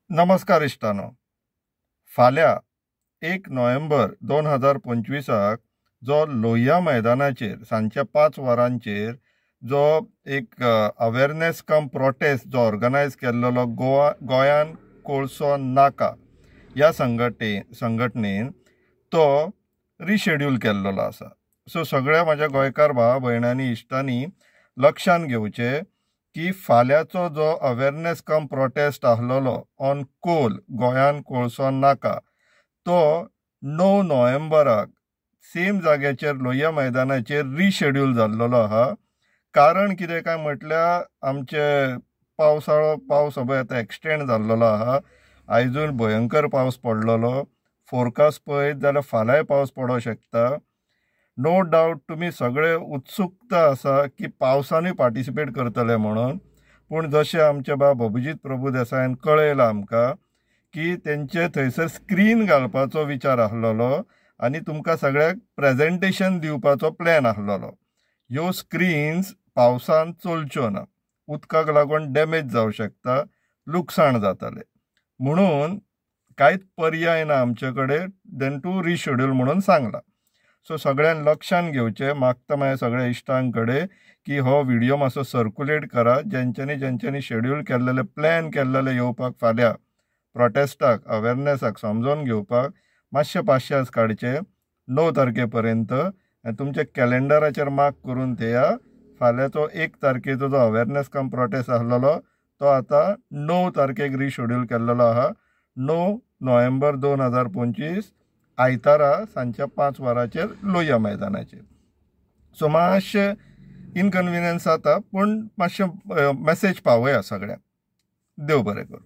नमस्कार इश्टानो. फाल्यां 1 नोव्हेंबर 2025 जो लोहिया मैदानाचेर सांजच्या 5 वरांचेर जो एक अवेरनेस कम प्रोटेस्ट जो ऑर्गनायज केल्लो गोंयान कोळसो नाका ह्या संघटनेन तो रिशेड्यूल केल्लो आसा. सो सगळ्या म्हाज्या गोंयकार भावा भयणांनी इश्टांनी लक्षांत घेवचें की फाल्यांचो जो अवेरनेस कम प्रोटेस्ट आसलेलो ऑन कोल गोंयान कोळसो नाका तो 9 नोव्हेंबराक सेम जाग्याचेर लोहिया मैदानाचेर रिशेड्यूल जाल्लो आहा. कारण कितें काय म्हटल्यार आमचे पावस आता एक्सटेंड जाल्लो आहा. आयजून भयंकर पावस पडलेलो. फोरकास्ट पळयत जाल्यार फाल्यांय पावस पडोंक शकता. नो डावट तुमी सगळे उत्सुकता आसा की पावसानूय पार्टिसिपेट करतले म्हणून. पूण जशें आमचे बाब अभिजीत प्रभुदेसायान कळयलां आमकां की तेंचे थंयसर स्क्रीन घालपाचो विचार आसलेलो आनी तुमकां सगळ्याक प्रेजेंटेशन दिवपाचो प्लॅन आसलेलो. ह्यो स्क्रीन्स पावसान चलच्यो ना, उदकाक लागून डॅमेज जावंक शकता, लुकसाण जातले. म्हणून कांयच पर्याय ना आमचे कडेन देन टू रिशेड्यूल म्हणून सांगला. सो सगळ्यांनी लक्षांत घेवचें. मागता माझ्या सगळ्या इश्टां कडेन की हो व्हिडिओ मातसो सर्क्युलेट करा. ज्यांच्यांनी शेड्यूल केल्लेले प्लॅन केल्लेले येवपाक फाल्यां प्रोटेस्टाक अवेरनेसाक समजून घेवपाक मातशे पाश्यास काडचे 9 तारखे पर्यंत आनी तुमच्या कॅलेंडराचेर मार्क करून थेया. फाल्यांचो 1 तारखेचो जो अवेरनेस कम प्रोटेस्ट आसलेलो तो आतां 9 तारखेक रिशेड्यूल केल्लो आहा. 9 नोव्हेंबर 2025 आयतारा सांजच्या 5 वरांचेर लोहिया मैदानाचेर. सो मातशें इनकन्विनियन्स जाता पूण मातशें मॅसेज पावया सगळ्यांक. देव बरें करूं.